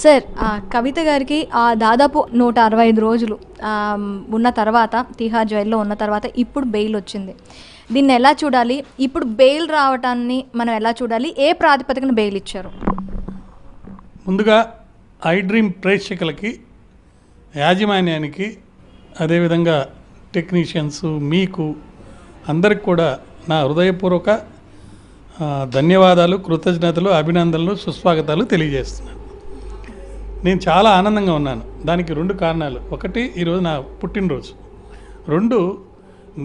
Sir కవిత గారికి దాదాపు 165 రోజులు ఉన్న తర్వాత తిహార్ జైల్లో ఉన్న తర్వాత ఇప్పుడు బెయిల్ వచ్చింది. దీన్ని ఎలా చూడాలి? ఇప్పుడు బెయిల్ రావటాన్ని మనం ఎలా చూడాలి? ఏ ప్రాతిపదికన బెయిల్ ఇచ్చారు? ముందుగా ఐ డ్రీమ్ ప్రేక్షకులకి, యాజమాన్యానికి, అదేవిధంగా టెక్నీషియన్స్, మీకు అందరికి కూడా నా హృదయపూర్వక ధన్యవాదాలు, కృతజ్ఞతలు, అభినందనలు, సుస్వాగతాలు తెలియజేస్తున్నాను. నేను చాలా ఆనందంగా ఉన్నాను. దానికి 2 కారణాలు. ఒకటి, ఈరోజు నా పుట్టినరోజు. 2,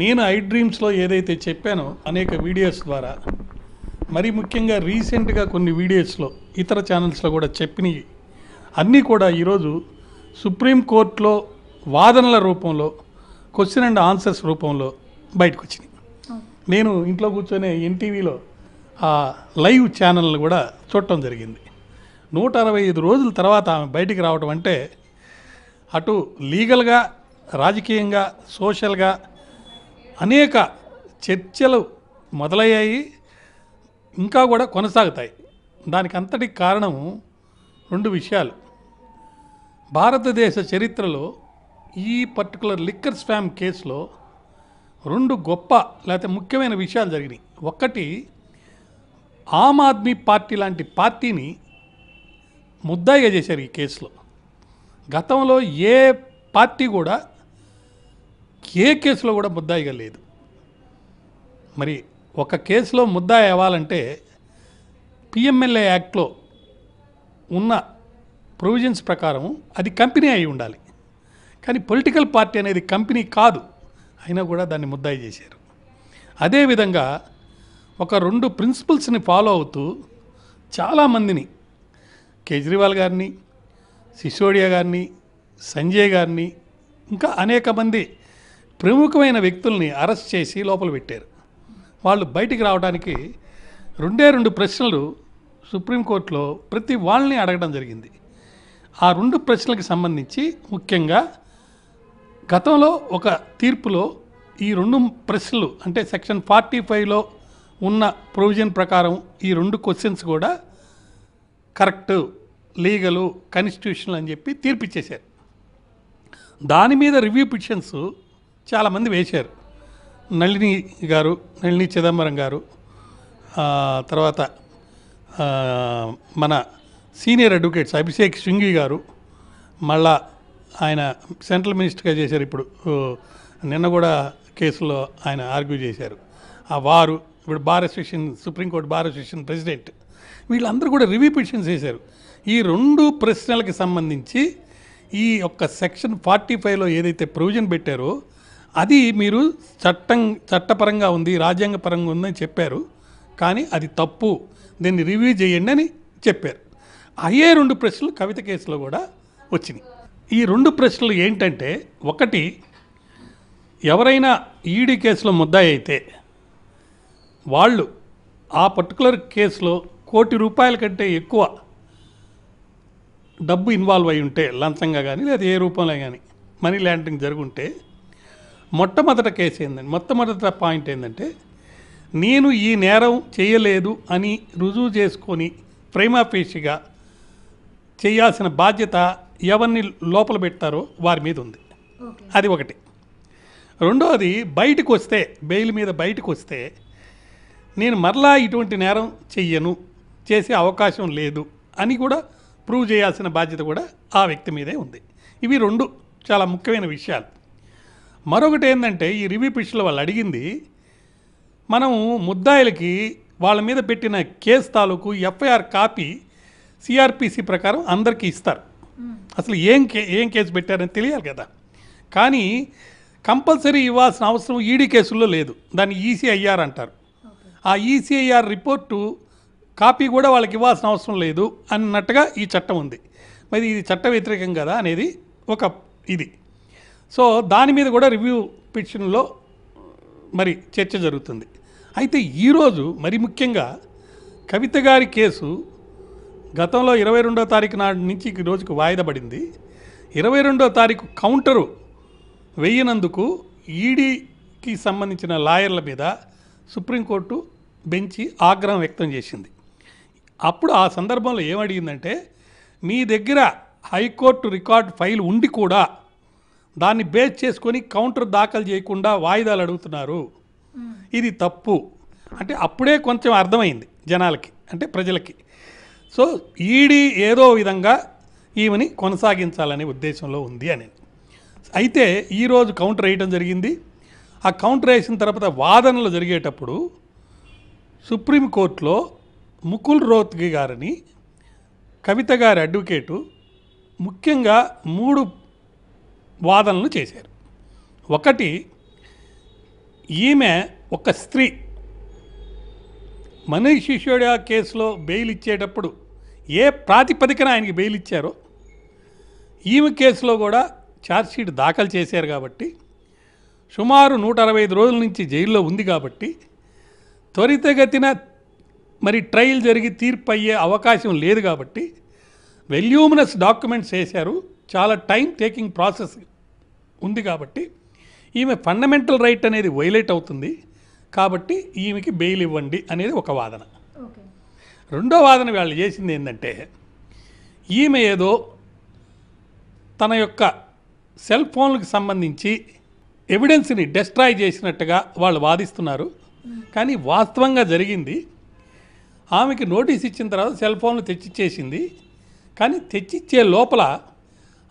నేను ఐ డ్రీమ్స్లో ఏదైతే చెప్పానో అనేక వీడియోస్ ద్వారా, మరీ ముఖ్యంగా రీసెంట్గా కొన్ని వీడియోస్లో ఇతర ఛానల్స్లో కూడా చెప్పినవి అన్నీ కూడా ఈరోజు సుప్రీంకోర్టులో వాదనల రూపంలో, క్వశ్చన్ అండ్ ఆన్సర్స్ రూపంలో బయటకు వచ్చినాయి. నేను ఇంట్లో కూర్చొని ఎన్టీవీలో ఆ లైవ్ ఛానల్ని కూడా చూడటం జరిగింది. 165 రోజుల తర్వాత ఆమె బయటికి రావడం అంటే అటు లీగల్గా, రాజకీయంగా, సోషల్గా అనేక చర్చలు మొదలయ్యాయి, ఇంకా కూడా కొనసాగుతాయి. దానికి అంతటి కారణము 2 విషయాలు. భారతదేశ చరిత్రలో ఈ పర్టికులర్ లిక్కర్ స్కామ్ కేసులో 2 గొప్ప లేకపోతే ముఖ్యమైన విషయాలు జరిగినాయి. ఒకటి, ఆమ్ ఆద్మీ పార్టీ లాంటి పార్టీని ముద్దాయిగా చేశారు ఈ కేసులో. గతంలో ఏ పార్టీ కూడా ఏ కేసులో కూడా ముద్దాయిగా లేదు. మరి ఒక కేసులో ముద్దాయి అవ్వాలంటే పిఎంఎల్ఏ యాక్ట్లో ఉన్న ప్రొవిజన్స్ ప్రకారం అది కంపెనీ అయి ఉండాలి. కానీ పొలిటికల్ పార్టీ అనేది కంపెనీ కాదు, అయినా కూడా దాన్ని ముద్దాయి చేశారు. అదేవిధంగా ఒక 2 ప్రిన్సిపల్స్ని ఫాలో అవుతూ చాలామందిని, కేజ్రీవాల్ గారిని, సిసోడియా గారిని, సంజయ్ గారిని, ఇంకా అనేక మంది ప్రముఖమైన వ్యక్తుల్ని అరెస్ట్ చేసి లోపల పెట్టారు. వాళ్ళు బయటికి రావడానికి 2 ప్రశ్నలు సుప్రీంకోర్టులో ప్రతి వాళ్ళని అడగడం జరిగింది. ఆ 2 ప్రశ్నలకు సంబంధించి ముఖ్యంగా గతంలో ఒక తీర్పులో ఈ 2 ప్రశ్నలు అంటే సెక్షన్ 45లో ఉన్న ప్రొవిజన్ ప్రకారం ఈ 2 క్వశ్చన్స్ కూడా కరెక్ట్, లీగలు, కాన్స్టిట్యూషనల్ అని చెప్పి తీర్పిచ్చేశారు. దాని మీద రివ్యూ పిటిషన్స్ చాలామంది వేశారు. నళిని చిదంబరం గారు, తర్వాత మన సీనియర్ అడ్వకేట్స్ అభిషేక్ సింఘ్వి గారు, మళ్ళా ఆయన సెంట్రల్ మినిస్టర్గా చేశారు. ఇప్పుడు నిన్న కూడా కేసులో ఆయన ఆర్గ్యూ చేశారు. వారు ఇప్పుడు bar association, supreme court bar association president, వీళ్ళందరూ కూడా రివ్యూ పిటిషన్స్ వేశారు. ఈ 2 ప్రశ్నలకు సంబంధించి ఈ యొక్క సెక్షన్ 45లో ఏదైతే ప్రొవిజన్ పెట్టారో అది మీరు చట్టపరంగా ఉంది, రాజ్యాంగపరంగా ఉందని చెప్పారు, కానీ అది తప్పు, దీన్ని రివ్యూ చేయండి అని చెప్పారు. అయ్యే 2 ప్రశ్నలు కవిత కేసులో కూడా వచ్చినాయి. ఈ 2 ప్రశ్నలు ఏంటంటే, ఒకటి, ఎవరైనా ఈడీ కేసులో ముద్దాయి అయితే వాళ్ళు ఆ పర్టికులర్ కేసులో ₹1,00,00,000 కంటే ఎక్కువ డబ్బు ఇన్వాల్వ్ అయి ఉంటే, లంచంగా కానీ లేదా ఏ రూపంలో కానీ మనీ లాండరింగ్ జరుగుంటే, మొట్టమొదట పాయింట్ ఏంటంటే, నేను ఈ నేరం చేయలేదు అని రుజువు చేసుకొని ప్రైమా ఫేషిగా చేయాల్సిన బాధ్యత ఎవరిని లోపల పెడతారో వారి మీద ఉంది. అది ఒకటి. రెండవది, బయటకు వస్తే, బెయిల్ మీద బయటకు వస్తే నేను మరలా ఇటువంటి నేరం చెయ్యను, చేసే అవకాశం లేదు అని కూడా ప్రూవ్ చేయాల్సిన బాధ్యత కూడా ఆ వ్యక్తి మీదే ఉంది. ఇవి 2 చాలా ముఖ్యమైన విషయాలు. మరొకటి ఏంటంటే, ఈ రివ్యూ పిటిషన్లో వాళ్ళు అడిగింది, మనం ముద్దాయిలకి వాళ్ళ మీద పెట్టిన కేసు తాలూకు ఎఫ్ఐఆర్ కాపీ సిఆర్పిసి ప్రకారం అందరికీ ఇస్తారు. అసలు ఏం కేసు పెట్టారని తెలియాలి కదా. కానీ కంపల్సరీ ఇవ్వాల్సిన అవసరం ఈడీ కేసుల్లో లేదు. దాన్ని ఈసీఐఆర్ అంటారు. ఆ ఈసీఐఆర్ రిపోర్టు కాపీ కూడా వాళ్ళకి ఇవ్వాల్సిన అవసరం లేదు అన్నట్టుగా ఈ చట్టం ఉంది. మరి ఇది చట్ట వ్యతిరేకం కదా అనేది ఒక ఇది. సో దాని మీద కూడా రివ్యూ పిటిషన్లో మరి చర్చ జరుగుతుంది. అయితే ఈరోజు మరి ముఖ్యంగా కవిత గారి కేసు గతంలో 22వ తారీఖు నాటి నుంచి ఈ రోజుకు వాయిదా పడింది. 22వ తారీఖు కౌంటరు వేయనందుకు ఈడీకి సంబంధించిన లాయర్ల మీద సుప్రీంకోర్టు బెంచి ఆగ్రహం వ్యక్తం చేసింది. అప్పుడు ఆ సందర్భంలో ఏమడిగిందంటే, మీ దగ్గర హైకోర్టు రికార్డ్ ఫైల్ ఉండి కూడా దాన్ని బేస్ చేసుకొని కౌంటర్ దాఖలు చేయకుండా వాయిదాలు అడుగుతున్నారు. ఇది తప్పు అంటే అప్పుడే కొంచెం అర్థమైంది జనాలకి, అంటే ప్రజలకి. సో ఈడీ ఏదో విధంగా ఈమెని కొనసాగించాలనే ఉద్దేశంలో ఉంది అని. అయితే ఈరోజు కౌంటర్ వేయడం జరిగింది. ఆ కౌంటర్ వేసిన తర్వాత వాదనలు జరిగేటప్పుడు సుప్రీంకోర్టులో ముకుల్ రోహత్గి గారిని, కవిత గారి అడ్వకేటు ముఖ్యంగా 3 వాదనలు చేశారు. ఒకటి, ఈమె ఒక స్త్రీ. మనీష్ సిసోడియా కేసులో బెయిల్ ఇచ్చేటప్పుడు ఏ ప్రాతిపదికన ఆయనకి బెయిల్ ఇచ్చారో ఈమె కేసులో కూడా ఛార్జ్షీట్ దాఖలు చేశారు కాబట్టి, సుమారు 165 రోజుల నుంచి జైల్లో ఉంది కాబట్టి త్వరితగతిన మరి ట్రయల్ జరిగి తీర్పు అయ్యే అవకాశం లేదు కాబట్టి వెల్యూమినస్ డాక్యుమెంట్స్ వేశారు. చాలా టైం టేకింగ్ ప్రాసెస్ ఉంది కాబట్టి ఈమె ఫండమెంటల్ రైట్ అనేది వైలేట్ అవుతుంది కాబట్టి ఈమెకి బెయిల్ ఇవ్వండి అనేది ఒక వాదన. రెండో వాదన వాళ్ళు చేసింది ఏంటంటే, ఈమె ఏదో తన యొక్క సెల్ ఫోన్లకు సంబంధించి ఎవిడెన్స్ని డెస్ట్రాయ్ చేసినట్టుగా వాళ్ళు వాదిస్తున్నారు. కానీ వాస్తవంగా జరిగింది, ఆమెకి నోటీస్ ఇచ్చిన తర్వాత సెల్ ఫోన్లు తెచ్చిచ్చేసింది. కానీ తెచ్చిచ్చే లోపల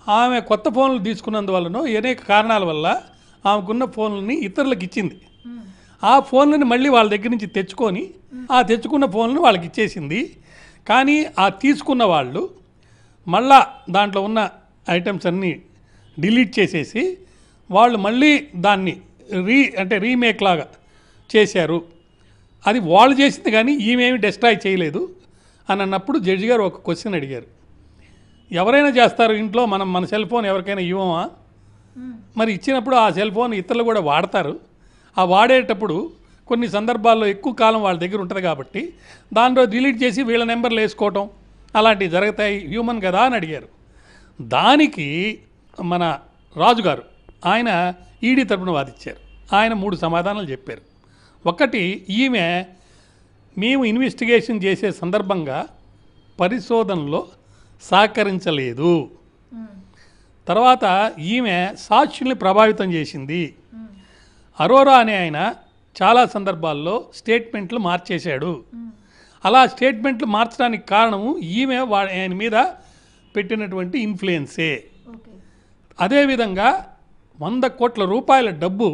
ఆమె కొత్త ఫోన్లు తీసుకున్నందువల్లనో అనేక కారణాల వల్ల ఆమెకున్న ఫోన్లని ఇతరులకు ఇచ్చింది. ఆ ఫోన్లని మళ్ళీ వాళ్ళ దగ్గర నుంచి తెచ్చుకొని ఆ తెచ్చుకున్న ఫోన్లను వాళ్ళకి ఇచ్చేసింది. కానీ ఆ తీసుకున్న వాళ్ళు మళ్ళా దాంట్లో ఉన్న ఐటమ్స్ అన్నీ డిలీట్ చేసేసి వాళ్ళు మళ్ళీ దాన్ని రీమేక్ లాగా చేశారు. అది వాళ్ళు చేసింది కానీ ఈమెమి డెస్ట్రాయ్ చేయలేదు అని అన్నప్పుడు జడ్జి గారు ఒక క్వశ్చన్ అడిగారు. ఎవరైనా చేస్తారు ఇంట్లో, మన సెల్ ఫోన్ ఎవరికైనా ఇవ్వమా? మరి ఇచ్చినప్పుడు ఆ సెల్ ఫోన్ ఇతరులు కూడా వాడతారు. ఆ వాడేటప్పుడు కొన్ని సందర్భాల్లో ఎక్కువ కాలం వాళ్ళ దగ్గర ఉంటుంది కాబట్టి దాంట్లో డిలీట్ చేసి వీళ్ళ నెంబర్లు వేసుకోవటం అలాంటివి జరుగుతాయి, హ్యూమన్ కదా అని అడిగారు. దానికి మన రాజుగారు ఆయన ఈడీ తరపున వాదించారు. ఆయన 3 సమాధానాలు చెప్పారు. ఒకటి, ఈమె మేము ఇన్వెస్టిగేషన్ చేసే సందర్భంగా పరిశోధనలో సహకరించలేదు. తర్వాత ఈమె సాక్షుల్ని ప్రభావితం చేసింది. అరోరా అనే ఆయన చాలా సందర్భాల్లో స్టేట్మెంట్లు మార్చేశాడు. అలా స్టేట్మెంట్లు మార్చడానికి కారణము ఈమె ఆయన మీద పెట్టినటువంటి ఇన్ఫ్లుయెన్సే. అదేవిధంగా 100 కోట్ల రూపాయల డబ్బు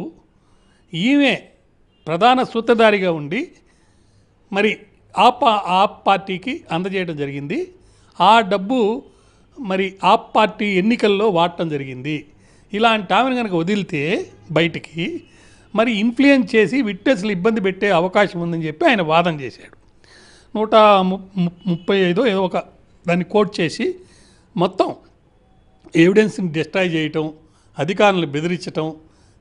ఈమె ప్రధాన సూత్రధారిగా ఉండి మరి ఆప్ పార్టీకి అందజేయడం జరిగింది. ఆ డబ్బు మరి ఆప్ పార్టీ ఎన్నికల్లో వాడటం జరిగింది. ఇలాంటి ఆమెను కనుక వదిలితే బయటికి మరి ఇన్ఫ్లుయెన్స్ చేసి విట్నెస్లు ఇబ్బంది పెట్టే అవకాశం ఉందని చెప్పి ఆయన వాదన చేశాడు. 135 ఏదో ఒక దాన్ని కోట్ చేసి మొత్తం ఎవిడెన్స్ని డిస్ట్రాయ్ చేయటం, అధికారులను బెదిరించటం,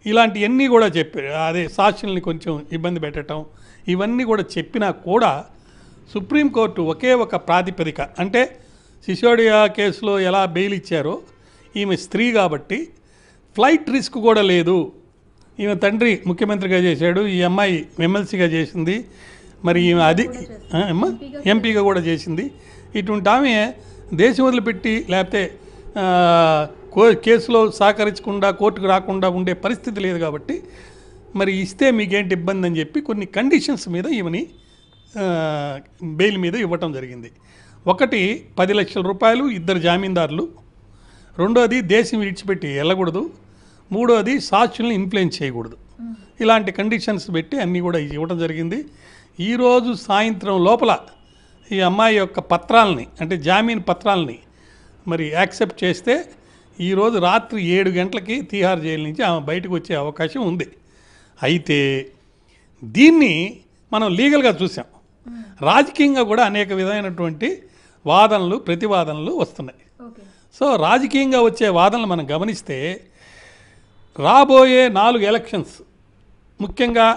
ఇలాంటివన్నీ కూడా చెప్పారు. అదే సాక్షుల్ని కొంచెం ఇబ్బంది పెట్టడం, ఇవన్నీ కూడా చెప్పినా కూడా సుప్రీంకోర్టు ఒకే ఒక ప్రాతిపదిక, అంటే సిసోడియా కేసులో ఎలా బెయిల్ ఇచ్చారో ఈమె స్త్రీ కాబట్టి ఫ్లైట్ రిస్క్ కూడా లేదు. ఈమె తండ్రి ముఖ్యమంత్రిగా చేశాడు, ఈ అమ్మాయి ఎమ్మెల్సీగా చేసింది, మరి ఈమె ఎంపీగా కూడా చేసింది. ఇటువంటి ఆమె దేశం వదిలిపెట్టి లేకపోతే కేసులో సహకరించకుండా కోర్టుకు రాకుండా ఉండే పరిస్థితి లేదు కాబట్టి మరి ఇస్తే మీకేంటి ఇబ్బంది అని చెప్పి కొన్ని కండిషన్స్ మీద ఈమెని బెయిల్ మీద ఇవ్వటం జరిగింది. ఒకటి 10 లక్షల రూపాయలు, 2 జామీందారులు. రెండోది దేశం విడిచిపెట్టి వెళ్ళకూడదు. మూడోది సాక్షుల్ని ఇన్ఫ్లుయెన్స్ చేయకూడదు. ఇలాంటి కండిషన్స్ పెట్టి అన్నీ కూడా ఇవ్వడం జరిగింది. ఈరోజు సాయంత్రం లోపల ఈ అమ్మాయి యొక్క పత్రాలని, అంటే జామీన్ పత్రాలని మరి యాక్సెప్ట్ చేస్తే ఈరోజు రాత్రి 7 గంటలకి తీహార్ జైలు నుంచి ఆమె బయటకు వచ్చే అవకాశం ఉంది. అయితే దీన్ని మనం లీగల్గా చూసాం, రాజకీయంగా కూడా అనేక విధమైనటువంటి వాదనలు ప్రతివాదనలు వస్తున్నాయి. సో రాజకీయంగా వచ్చే వాదనలు మనం గమనిస్తే రాబోయే 4 ఎలక్షన్స్, ముఖ్యంగా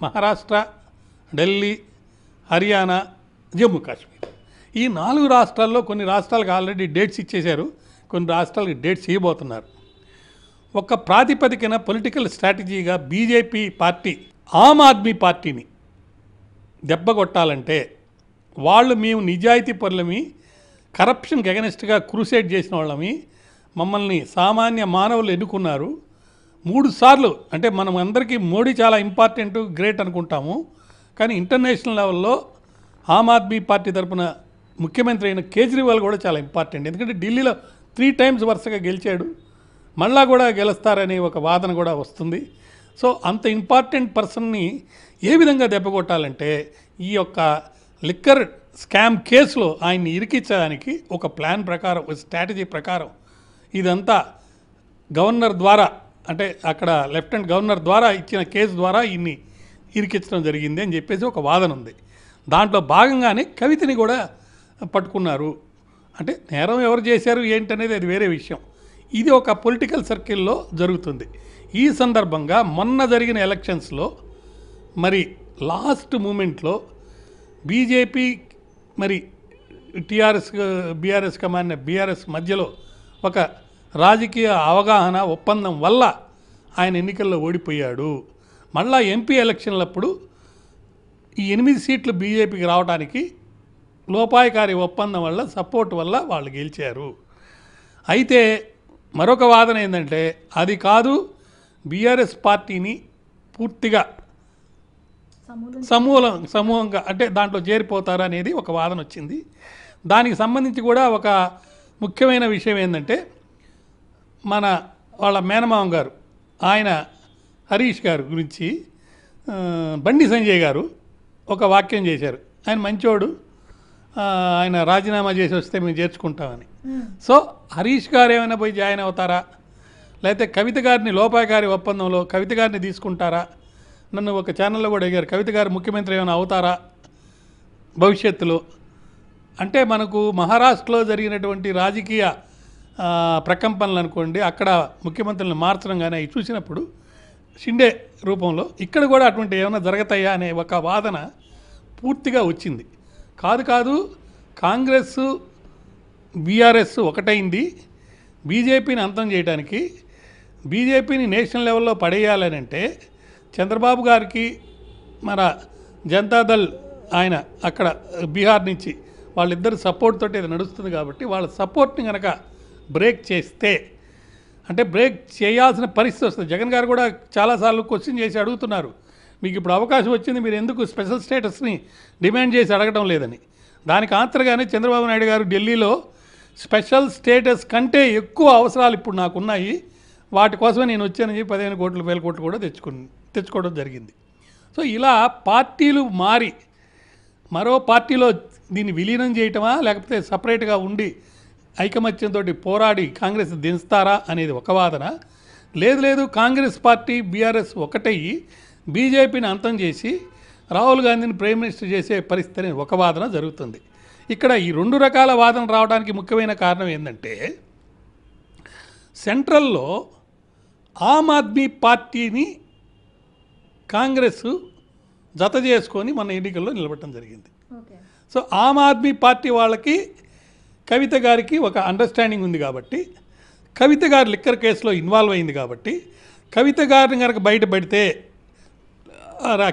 మహారాష్ట్ర, ఢిల్లీ, హర్యానా, జమ్మూ కాశ్మీర్, ఈ 4 రాష్ట్రాల్లో కొన్ని రాష్ట్రాలకు ఆల్రెడీ డేట్స్ ఇచ్చేశారు, కొన్ని రాష్ట్రాలకు డేట్స్ ఇవ్వబోతున్నారు. ఒక ప్రాతిపదికన political స్ట్రాటజీగా BJP party Aam Aadmi పార్టీని దెబ్బ కొట్టాలంటే వాళ్ళు మేము నిజాయితీ పరులమి, కరప్షన్కి ఎగనెస్ట్గా క్రూసేడ్ చేసిన వాళ్ళమి మమ్మల్ని సామాన్య మానవులు ఎన్నుకున్నారు 3 సార్లు. అంటే మనం అందరికీ మోడీ చాలా ఇంపార్టెంట్ గ్రేట్ అనుకుంటాము, కానీ ఇంటర్నేషనల్ లెవెల్లో ఆమ్ ఆద్మీ పార్టీ తరపున ముఖ్యమంత్రి అయిన కేజ్రీవాల్ కూడా చాలా ఇంపార్టెంట్. ఎందుకంటే ఢిల్లీలో 3 టైమ్స్ వరుసగా గెలిచాడు, మళ్ళా కూడా గెలుస్తారనే ఒక వాదన కూడా వస్తుంది. సో అంత ఇంపార్టెంట్ పర్సన్ని ఏ విధంగా దెబ్బకొట్టాలంటే ఈ యొక్క లిక్కర్ స్కామ్ కేసులో ఆయన్ని ఇరికించడానికి ఒక ప్లాన్ ప్రకారం, ఒక స్ట్రాటజీ ప్రకారం ఇదంతా గవర్నర్ ద్వారా, అంటే అక్కడ లెఫ్టినెంట్ గవర్నర్ ద్వారా ఇచ్చిన కేసు ద్వారా ఇన్ని ఇరికించడం జరిగింది అని చెప్పేసి ఒక వాదన ఉంది. దాంట్లో భాగంగానే కవితని కూడా పట్టుకున్నారు. అంటే నేరం ఎవరు చేశారు ఏంటనేది అది వేరే విషయం. ఇది ఒక పొలిటికల్ సర్కిల్లో జరుగుతుంది. ఈ సందర్భంగా మొన్న జరిగిన ఎలక్షన్స్లో మరి లాస్ట్ మూమెంట్లో బీజేపీ మరి బీఆర్ఎస్ కమాండ్ బీఆర్ఎస్ మధ్యలో ఒక రాజకీయ అవగాహన ఒప్పందం వల్ల ఆయన ఎన్నికల్లో ఓడిపోయాడు. మళ్ళా ఎంపీ ఎలక్షన్లప్పుడు ఈ 8 సీట్లు బీజేపీకి రావడానికి లోపాయకారి ఒప్పందం వల్ల, సపోర్ట్ వల్ల వాళ్ళు గెలిచారు. అయితే మరొక వాదన ఏంటంటే అది కాదు, బీఆర్ఎస్ పార్టీని పూర్తిగా సమూహంగా అంటే దాంట్లో చేరిపోతారు అనేది ఒక వాదన వచ్చింది. దానికి సంబంధించి కూడా ఒక ముఖ్యమైన విషయం ఏంటంటే వాళ్ళ మేనమామ గారు ఆయన హరీష్ గారు గురించి బండి సంజయ్ గారు ఒక వాక్యం చేశారు. ఆయన మంచోడు, ఆయన రాజీనామా చేసి వస్తే మేము చేర్చుకుంటామని. సో హరీష్ గారు ఏమైనా పోయి జాయిన్ అవుతారా, లేకపోతే కవిత గారిని లోపాయకారి ఒప్పందంలో కవిత గారిని తీసుకుంటారా? నన్ను ఒక ఛానల్లో కూడా అడిగారు, కవిత గారు ముఖ్యమంత్రి ఏమైనా అవుతారా భవిష్యత్తులో అంటే. మనకు మహారాష్ట్రలో జరిగినటువంటి రాజకీయ ప్రకంపనలు అనుకోండి, అక్కడ ముఖ్యమంత్రులను మార్చడం కానీ అవి చూసినప్పుడు షిండే రూపంలో ఇక్కడ కూడా అటువంటి ఏమైనా జరుగుతాయా అనే ఒక వాదన పూర్తిగా వచ్చింది. కాదు కాంగ్రెస్ బీఆర్ఎస్ ఒకటైంది బీజేపీని అంతం చేయడానికి. బీజేపీని నేషనల్ లెవెల్లో పడేయాలని అంటే చంద్రబాబు గారికి మన జనతాదళ్ ఆయన అక్కడ బీహార్ నుంచి వాళ్ళిద్దరు సపోర్ట్ తోటి ఇది నడుస్తుంది కాబట్టి వాళ్ళ సపోర్ట్ని కనుక బ్రేక్ చేస్తే, అంటే బ్రేక్ చేయాల్సిన పరిస్థితి వస్తుంది. జగన్ గారు కూడా చాలాసార్లు క్వశ్చన్ చేసి అడుగుతున్నారు, మీకు ఇప్పుడు అవకాశం వచ్చింది, మీరు ఎందుకు స్పెషల్ స్టేటస్ని డిమాండ్ చేసి అడగడం లేదని. దానికి ఆన్సర్గానే చంద్రబాబు నాయుడు గారు ఢిల్లీలో స్పెషల్ స్టేటస్ కంటే ఎక్కువ అవసరాలు ఇప్పుడు నాకున్నాయి, వాటి కోసమే నేను వచ్చానని చెప్పి 15 కోట్లు 1000 కోట్లు కూడా తెచ్చుకోవడం జరిగింది. సో ఇలా పార్టీలు మారి మరో పార్టీలో దీన్ని విలీనం చేయటమా, లేకపోతే సపరేట్గా ఉండి ఐకమత్యంతో పోరాడి కాంగ్రెస్ దించుతారా అనేది ఒక వాదన. లేదు కాంగ్రెస్ పార్టీ బీఆర్ఎస్ ఒకటయ్యి బీజేపీని అంతం చేసి రాహుల్ గాంధీని ప్రైమ్ మినిస్టర్ చేసే పరిస్థితి అనేది ఒక వాదన జరుగుతుంది. ఇక్కడ ఈ 2 రకాల వాదన రావడానికి ముఖ్యమైన కారణం ఏంటంటే సెంట్రల్లో ఆమ్ ఆద్మీ పార్టీని కాంగ్రెస్ జత చేసుకొని మన ఎన్నికల్లో నిలబడటం జరిగింది. సో ఆమ్ ఆద్మీ పార్టీ వాళ్ళకి కవిత గారికి ఒక అండర్స్టాండింగ్ ఉంది కాబట్టి, కవిత గారు లిక్కర్ కేసులో ఇన్వాల్వ్ అయింది కాబట్టి, కవిత గారిని కనుక బయటపడితే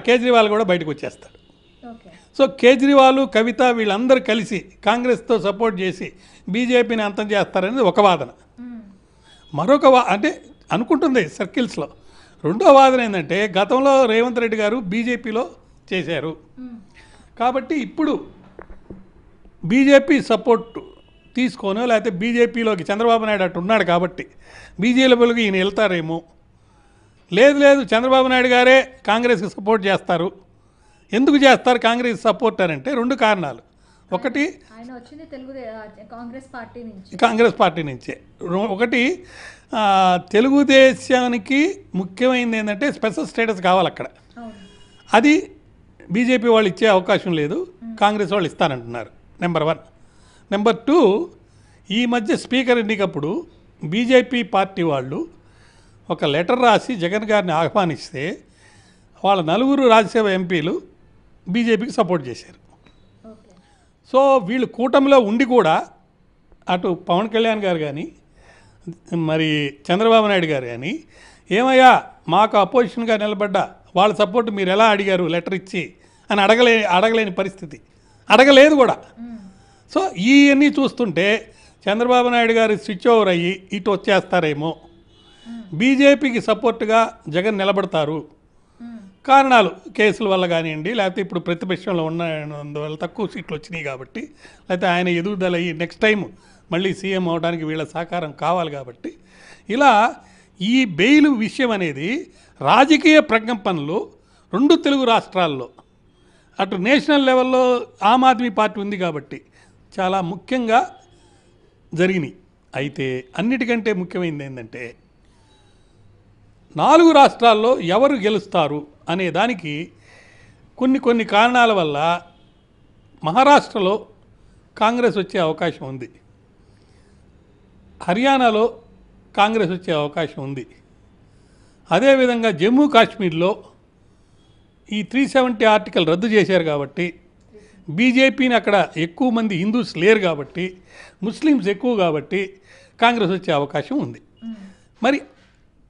కేజ్రీవాల్ కూడా బయటకు వచ్చేస్తాడు. సో కేజ్రీవాల్ కవిత వీళ్ళందరూ కలిసి కాంగ్రెస్తో సపోర్ట్ చేసి బీజేపీని అంతం చేస్తారనేది ఒక వాదన. మరొక అంటే అనుకుంటుంది సర్కిల్స్లో. రెండో వాదన ఏంటంటే గతంలో రేవంత్ రెడ్డి గారు బీజేపీలో చేశారు కాబట్టి ఇప్పుడు బీజేపీ సపోర్ట్ తీసుకోనో లేకపోతే బీజేపీలోకి చంద్రబాబు నాయుడు అటు ఉన్నాడు కాబట్టి బీజేపీలోకి ఈయన వెళ్తారేమో. లేదు చంద్రబాబు నాయుడు గారే కాంగ్రెస్కి సపోర్ట్ చేస్తారు. ఎందుకు చేస్తారు కాంగ్రెస్ సపోర్ట్ అని అంటే 2 కారణాలు. ఒకటి ఆయన వచ్చింది కాంగ్రెస్ పార్టీ నుంచే. ఒకటి తెలుగుదేశానికి ముఖ్యమైనది ఏంటంటే స్పెషల్ స్టేటస్ కావాలి అక్కడ. అది బీజేపీ వాళ్ళు ఇచ్చే అవకాశం లేదు, కాంగ్రెస్ వాళ్ళు ఇస్తానంటున్నారు. నెంబర్ 1. నెంబర్ 2, ఈ మధ్య స్పీకర్ ఎన్నికప్పుడు బీజేపీ పార్టీ వాళ్ళు ఒక లెటర్ రాసి జగన్ గారిని ఆహ్వానిస్తే వాళ్ళ 4 రాజ్యసభ ఎంపీలు బీజేపీకి సపోర్ట్ చేశారు. సో వీళ్ళు కూటమిలో ఉండి కూడా అటు పవన్ కళ్యాణ్ గారు కానీ మరి చంద్రబాబు నాయుడు గారు కానీ ఏమయ్యా మాకు అపోజిషన్గా నిలబడ్డ వాళ్ళ సపోర్ట్ మీరు ఎలా అడిగారు లెటర్ ఇచ్చి అని అడగలేని పరిస్థితి, అడగలేదు కూడా. సో ఇవన్నీ చూస్తుంటే చంద్రబాబు నాయుడు గారు స్విచ్ ఓవర్ అయ్యి ఇటు వచ్చేస్తారేమో, బీజేపీకి సపోర్ట్గా జగన్ నిలబడతారు. కారణాలు కేసుల వల్ల కానివ్వండి, లేకపోతే ఇప్పుడు ప్రతిపక్షంలో ఉన్నందువల్ల తక్కువ సీట్లు వచ్చినాయి కాబట్టి, లేకపోతే ఆయన ఎదుగుదల అయ్యి నెక్స్ట్ టైం మళ్ళీ సీఎం అవడానికి వీళ్ళ సహకారం కావాలి కాబట్టి, ఇలా ఈ బెయిల్ విషయం అనేది రాజకీయ ప్రకంపనలు రెండు తెలుగు రాష్ట్రాల్లో, అటు నేషనల్ లెవెల్లో ఆమ్ ఆద్మీ పార్టీ ఉంది కాబట్టి చాలా ముఖ్యంగా జరిగినాయి. అయితే అన్నిటికంటే ముఖ్యమైనది ఏంటంటే 4 రాష్ట్రాల్లో ఎవరు గెలుస్తారు అనే దానికి కొన్ని కారణాల వల్ల మహారాష్ట్రలో కాంగ్రెస్ వచ్చే అవకాశం ఉంది, హర్యానాలో కాంగ్రెస్ వచ్చే అవకాశం ఉంది. అదేవిధంగా జమ్మూ కాశ్మీర్లో ఈ 370 ఆర్టికల్ రద్దు చేశారు కాబట్టి, బీజేపీని అక్కడ ఎక్కువ మంది హిందూస్ లేరు కాబట్టి, ముస్లిమ్స్ ఎక్కువ కాబట్టి కాంగ్రెస్ వచ్చే అవకాశం ఉంది. మరి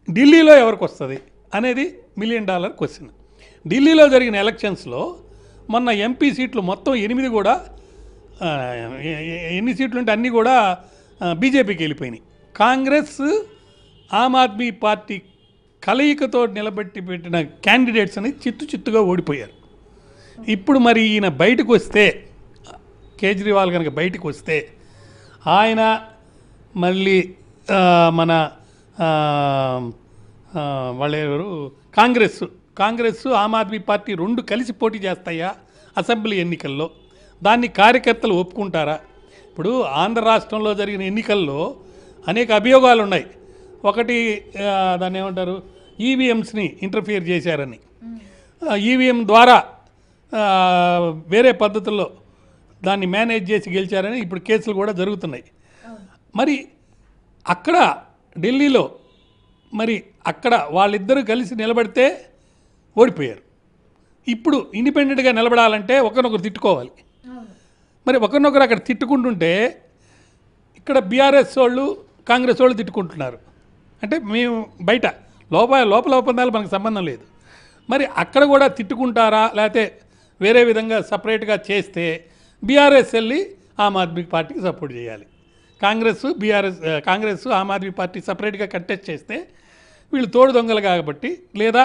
ఢిల్లీలో ఎవరికి వస్తుంది అనేది $1 మిలియన్ క్వశ్చన్. ఢిల్లీలో జరిగిన ఎలక్షన్స్లో మొన్న ఎంపీ సీట్లు మొత్తం 8 కూడా ఎన్ని సీట్లు ఉంటే అన్నీ కూడా బీజేపీకి వెళ్ళిపోయినాయి. కాంగ్రెస్ ఆమ్ ఆద్మీ పార్టీ కలయికతో నిలబెట్టి పెట్టిన క్యాండిడేట్స్ అనేది చిత్తుగా ఓడిపోయారు. ఇప్పుడు మరి ఈయన బయటకు వస్తే, కేజ్రీవాల్ కనుక బయటకు వస్తే, ఆయన మళ్ళీ మన వాళ్ళెవరు కాంగ్రెస్ ఆమ్ ఆద్మీ పార్టీ రెండు కలిసి పోటీ చేస్తాయా అసెంబ్లీ ఎన్నికల్లో? దాన్ని కార్యకర్తలు ఒప్పుకుంటారా? ఇప్పుడు ఆంధ్ర రాష్ట్రంలో జరిగిన ఎన్నికల్లో అనేక అభియోగాలు ఉన్నాయి. ఒకటి దాన్ని ఏమంటారు, ఈవీఎంస్ని ఇంటర్ఫియర్ చేశారని, ఈవీఎం ద్వారా వేరే పద్ధతుల్లో దాన్ని మేనేజ్ చేసి గెలిచారని ఇప్పుడు కేసులు కూడా జరుగుతున్నాయి. మరి అక్కడ ఢిల్లీలో మరి అక్కడ వాళ్ళిద్దరూ కలిసి నిలబడితే ఓడిపోయారు. ఇప్పుడు ఇండిపెండెంట్గా నిలబడాలంటే ఒకరినొకరు తిట్టుకోవాలి. మరి ఒకరినొకరు అక్కడ తిట్టుకుంటుంటే ఇక్కడ బీఆర్ఎస్ వాళ్ళు కాంగ్రెస్ వాళ్ళు తిట్టుకుంటున్నారు. అంటే మేము బయట లోపల ఒప్పందాలు మనకు సంబంధం లేదు. మరి అక్కడ కూడా తిట్టుకుంటారా, లేకపోతే వేరే విధంగా సపరేట్గా చేస్తే బీఆర్ఎస్ వెళ్ళి ఆమ్ ఆద్మీ పార్టీకి సపోర్ట్ చేయాలి. కాంగ్రెస్ ఆమ్ ఆద్మీ పార్టీ సపరేట్గా కంటెస్ట్ చేస్తే వీళ్ళు తోడు దొంగలు కాబట్టి, లేదా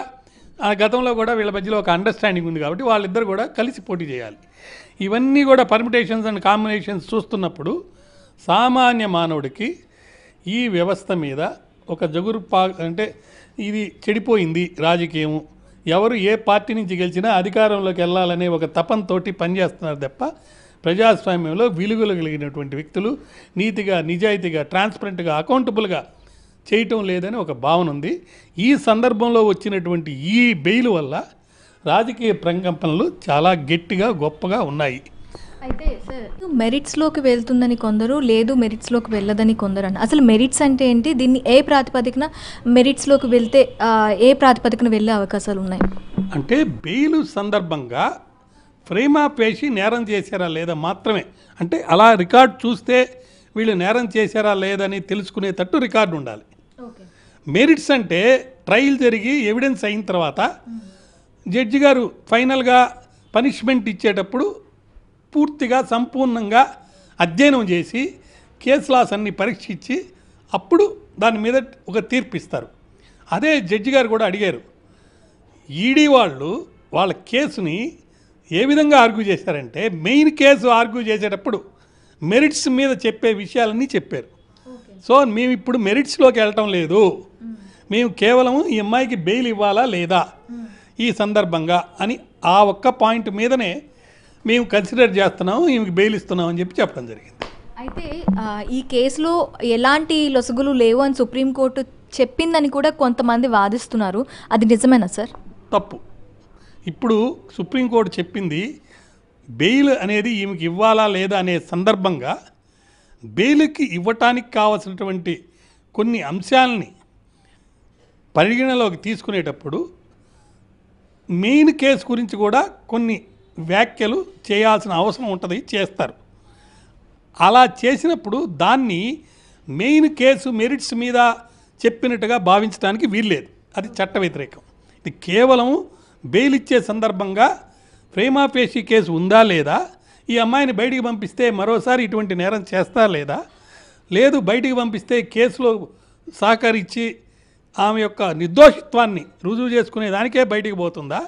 ఆ గతంలో కూడా వీళ్ళ మధ్యలో ఒక అండర్స్టాండింగ్ ఉంది కాబట్టి వాళ్ళిద్దరు కూడా కలిసి పోటీ చేయాలి. ఇవన్నీ కూడా పర్మిటేషన్స్ అండ్ కాంబినేషన్స్ చూస్తున్నప్పుడు సామాన్య మానవుడికి ఈ వ్యవస్థ మీద ఒక అంటే ఇది చెడిపోయింది రాజకీయం, ఎవరు ఏ పార్టీ నుంచి గెలిచినా అధికారంలోకి వెళ్ళాలనే ఒక తపంతోటి పనిచేస్తున్నారు తప్ప ప్రజాస్వామ్యంలో విలువలు కలిగినటువంటి వ్యక్తులు నీతిగా, నిజాయితీగా, ట్రాన్స్పరెంట్గా, అకౌంటబుల్గా చేయటం లేదని ఒక భావన ఉంది. ఈ సందర్భంలో వచ్చినటువంటి ఈ బెయిల్ వల్ల రాజకీయ ప్రకంపనలు చాలా గట్టిగా గొప్పగా ఉన్నాయి. అయితే సార్, మెరిట్స్లోకి వెళ్తుందని కొందరు, లేదు మెరిట్స్లోకి వెళ్ళదని కొందరు అన్న. అసలు మెరిట్స్ అంటే ఏంటి? దీన్ని ఏ ప్రాతిపదికన మెరిట్స్లోకి వెళ్తే ఏ ప్రాతిపదికన వెళ్ళే అవకాశాలు ఉన్నాయి? అంటే బెయిల్ సందర్భంగా ఫ్రేమ్ ఆఫ్ వేసి నేరం చేశారా లేదా మాత్రమే. అంటే అలా రికార్డు చూస్తే వీళ్ళు నేరం చేశారా లేదని తెలుసుకునేటట్టు రికార్డు ఉండాలి. మెరిట్స్ అంటే ట్రయల్ జరిగి ఎవిడెన్స్ అయిన తర్వాత జడ్జి గారు ఫైనల్గా పనిష్మెంట్ ఇచ్చేటప్పుడు పూర్తిగా సంపూర్ణంగా అధ్యయనం చేసి కేసు లాస్ అన్ని పరీక్షించి అప్పుడు దాని మీద ఒక తీర్పు ఇస్తారు. అదే జడ్జి గారు కూడా అడిగారు, ఈడీ వాళ్ళు వాళ్ళ కేసుని ఏ విధంగా ఆర్గ్యూ చేశారంటే, మెయిన్ కేసు ఆర్గ్యూ చేసేటప్పుడు మెరిట్స్ మీద చెప్పే విషయాలన్నీ చెప్పారు. సో మేము ఇప్పుడు మెరిట్స్లోకి వెళ్ళటం లేదు, మేము కేవలం ఈ అమ్మాయికి బెయిల్ ఇవ్వాలా లేదా ఈ సందర్భంగా అని ఆ ఒక్క పాయింట్ మీదనే మేము కన్సిడర్ చేస్తున్నాము, ఈమెకి బెయిల్ ఇస్తున్నాం అని చెప్పడం జరిగింది. అయితే ఈ కేసులో ఎలాంటి లొసుగులు లేవు అని సుప్రీంకోర్టు చెప్పిందని కూడా కొంతమంది వాదిస్తున్నారు. అది నిజమేనా సార్? తప్పు. ఇప్పుడు సుప్రీంకోర్టు చెప్పింది బెయిల్ అనేది ఈమెకి ఇవ్వాలా లేదా అనే సందర్భంగా బెయిల్కి ఇవ్వటానికి కావాల్సినటువంటి కొన్ని అంశాలని పరిగణలోకి తీసుకునేటప్పుడు మెయిన్ కేసు గురించి కూడా కొన్ని వ్యాఖ్యలు చేయాల్సిన అవసరం ఉంటుంది, చేస్తారు. అలా చేసినప్పుడు దాన్ని మెయిన్ కేసు మెరిట్స్ మీద చెప్పినట్టుగా భావించడానికి వీల్లేదు, అది చట్ట వ్యతిరేకం. ఇది కేవలం బెయిల్ ఇచ్చే సందర్భంగా ప్రేమా పేషీ కేసు ఉందా లేదా, ఈ అమ్మాయిని బయటికి పంపిస్తే మరోసారి ఇటువంటి నేరం చేస్తా లేదా, లేదు బయటికి పంపిస్తే కేసులో సహకరించి ఆమె యొక్క నిర్దోషిత్వాన్ని రుజువు చేసుకునే దానికే బయటికి పోతుందా,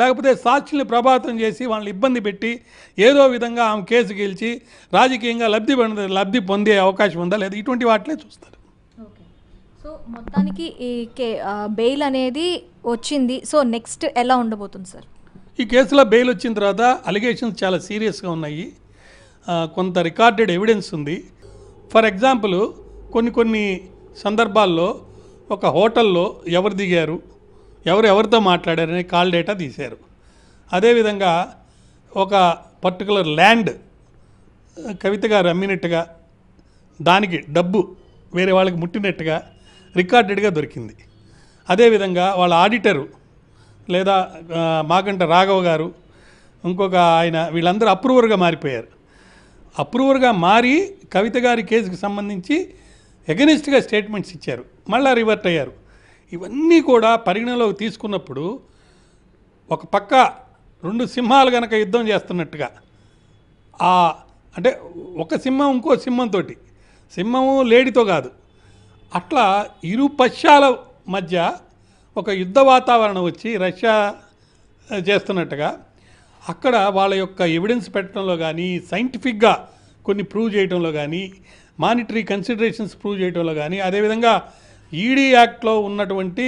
లేకపోతే సాక్షుల్ని ప్రభావితం చేసి వాళ్ళని ఇబ్బంది పెట్టి ఏదో విధంగా ఆమె కేసు గెలిచి రాజకీయంగా లబ్ధి పొందే అవకాశం ఉందా, లేదా ఇటువంటి వాటినే చూస్తారు. ఓకే, సో మొత్తానికి ఈ బెయిల్ అనేది వచ్చింది. సో నెక్స్ట్ ఎలా ఉండబోతుంది సార్? ఈ కేసులో బెయిల్ వచ్చిన తర్వాత అలిగేషన్స్ చాలా సీరియస్గా ఉన్నాయి. కొంత రికార్డెడ్ ఎవిడెన్స్ ఉంది. ఫర్ ఎగ్జాంపుల్ కొన్ని సందర్భాల్లో ఒక హోటల్లో ఎవరు దిగారు, ఎవరితో మాట్లాడారని కాల్ డేటా తీశారు. అదేవిధంగా ఒక పర్టికులర్ ల్యాండ్ కవిత గారు అమ్మినట్టుగా దానికి డబ్బు వేరే వాళ్ళకి ముట్టినట్టుగా రికార్డెడ్గా దొరికింది. అదేవిధంగా వాళ్ళ ఆడిటరు లేదా మాగంట రాఘవ గారు, ఇంకొక ఆయన, వీళ్ళందరూ అప్రూవర్గా మారిపోయారు. అప్రూవర్గా మారి కవిత గారి కేసుకు సంబంధించి ఎగనిస్ట్గా స్టేట్మెంట్స్ ఇచ్చారు, మళ్ళీ రివర్ట్ అయ్యారు. ఇవన్నీ కూడా పరిగణలోకి తీసుకున్నప్పుడు ఒక పక్క రెండు సింహాలు కనుక యుద్ధం చేస్తున్నట్టుగా, అంటే ఒక సింహం ఇంకో సింహంతో, సింహము లేడితో కాదు, అట్లా ఇరు పక్షాల మధ్య ఒక యుద్ధ వాతావరణం వచ్చి రష్యా చేస్తున్నట్టుగా అక్కడ వాళ్ళ యొక్క ఎవిడెన్స్ పెట్టడంలో కానీ, సైంటిఫిక్గా కొన్ని ప్రూవ్ చేయడంలో కానీ, మానిటరీ కన్సిడరేషన్స్ ప్రూవ్ చేయడంలో కానీ, అదేవిధంగా ఈడీ యాక్ట్లో ఉన్నటువంటి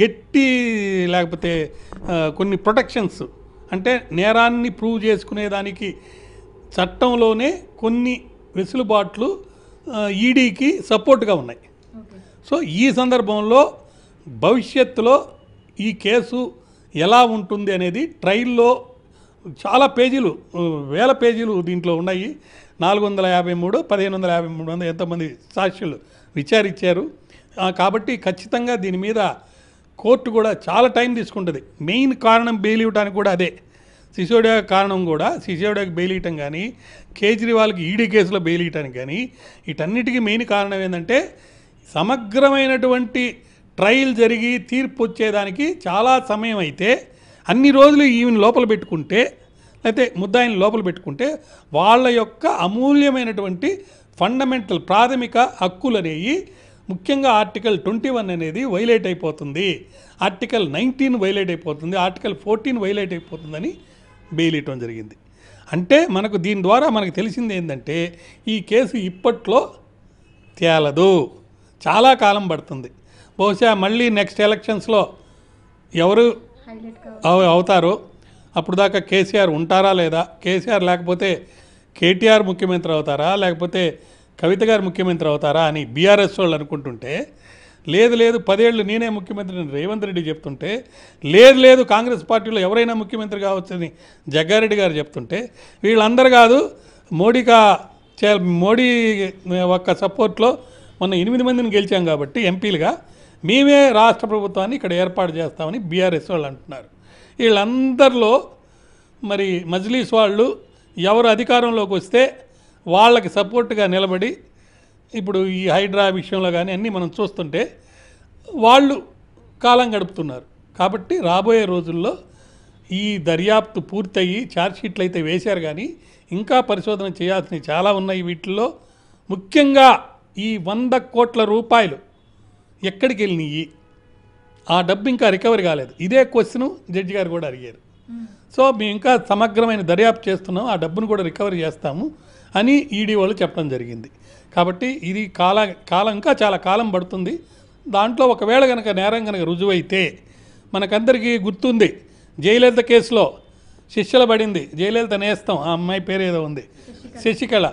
గట్టి లేకపోతే కొన్ని ప్రొటెక్షన్స్, అంటే నేరాన్ని ప్రూవ్ చేసుకునేదానికి చట్టంలోనే కొన్ని వెసులుబాట్లు ఈడీకి సపోర్ట్గా ఉన్నాయి. సో ఈ సందర్భంలో భవిష్యత్తులో ఈ కేసు ఎలా ఉంటుంది అనేది ట్రయల్లో చాలా పేజీలు, వేల పేజీలు దీంట్లో ఉన్నాయి. 453, 1553 ఎంతమంది సాక్షులు విచారించారు. కాబట్టి ఖచ్చితంగా దీని మీద కోర్టు కూడా చాలా టైం తీసుకుంటుంది. మెయిన్ కారణం బెయిల్ ఇవ్వడానికి కూడా అదే. సిసోడియా కారణం కూడా, సిసోడియాకి బెయిల్ ఇవ్వటం కానీ, కేజ్రీవాల్కి ఈడీ కేసులో బెయిల్ ఇవ్వటానికి కానీ, వీటన్నిటికీ మెయిన్ కారణం ఏంటంటే సమగ్రమైనటువంటి ట్రయల్ జరిగి తీర్పు వచ్చేదానికి చాలా సమయం అయితే, అన్ని రోజులు ఈమెను లోపల పెట్టుకుంటే, లేకపోతే ముద్దాయిని లోపల పెట్టుకుంటే వాళ్ళ యొక్క అమూల్యమైనటువంటి ఫండమెంటల్ ప్రాథమిక హక్కులు అనేవి, ముఖ్యంగా ఆర్టికల్ 21 అనేది వైలేట్ అయిపోతుంది, ఆర్టికల్ 19 వైలేట్ అయిపోతుంది, ఆర్టికల్ 14 వైలేట్ అయిపోతుందని బెయిల్ ఇవ్వడం జరిగింది. అంటే మనకు దీని ద్వారా మనకు తెలిసింది ఏంటంటే ఈ కేసు ఇప్పట్లో తేలదు, చాలా కాలం పడుతుంది. బహుశా మళ్ళీ నెక్స్ట్ ఎలక్షన్స్లో ఎవరు అవుతారో అప్పుడు దాకా కేసీఆర్ ఉంటారా లేదా, కేసీఆర్ లేకపోతే కేటీఆర్ ముఖ్యమంత్రి అవుతారా, లేకపోతే కవిత గారు ముఖ్యమంత్రి అవుతారా అని బీఆర్ఎస్ వాళ్ళు అనుకుంటుంటే, లేదు 10 ఏళ్ళు నేనే ముఖ్యమంత్రిని రేవంత్ రెడ్డి చెప్తుంటే, లేదు కాంగ్రెస్ పార్టీలో ఎవరైనా ముఖ్యమంత్రి కావచ్చని జగ్గారెడ్డి గారు చెప్తుంటే, వీళ్ళందరూ కాదు మోడీ ఒక్క సపోర్ట్లో మొన్న 8 మందిని గెలిచాం కాబట్టి ఎంపీలుగా మేమే రాష్ట్ర ప్రభుత్వాన్ని ఇక్కడ ఏర్పాటు చేస్తామని బీఆర్ఎస్ వాళ్ళు అంటున్నారు. వీళ్ళందరిలో మరి మజ్లీస్ వాళ్ళు ఎవరు అధికారంలోకి వస్తే వాళ్ళకి సపోర్ట్గా నిలబడి, ఇప్పుడు ఈ హైడ్రా విషయంలో కానీ అన్నీ మనం చూస్తుంటే వాళ్ళు కాలం గడుపుతున్నారు. కాబట్టి రాబోయే రోజుల్లో ఈ దర్యాప్తు పూర్తయ్యి ఛార్జ్షీట్లు అయితే వేశారు, కానీ ఇంకా పరిశోధన చేయాల్సినవి చాలా ఉన్నాయి. వీటిల్లో ముఖ్యంగా ఈ 100 కోట్ల రూపాయలు ఎక్కడికి వెళ్ళినాయి, ఆ డబ్బు ఇంకా రికవరీ కాలేదు. ఇదే క్వశ్చను జడ్జి గారు కూడా అడిగారు. సో మేము ఇంకా సమగ్రమైన దర్యాప్తు చేస్తున్నాం, ఆ డబ్బును కూడా రికవరీ చేస్తాము అని ఈడీ వాళ్ళు చెప్పడం జరిగింది. కాబట్టి ఇది కాలం ఇంకా చాలా కాలం పడుతుంది. దాంట్లో ఒకవేళ కనుక నేరం కనుక రుజువైతే, మనకందరికీ గుర్తుంది జయలలిత కేసులో శిక్షలు పడింది, జయలలిత నేస్తం, ఆ అమ్మాయి పేరు ఏదో ఉంది, శశికళ.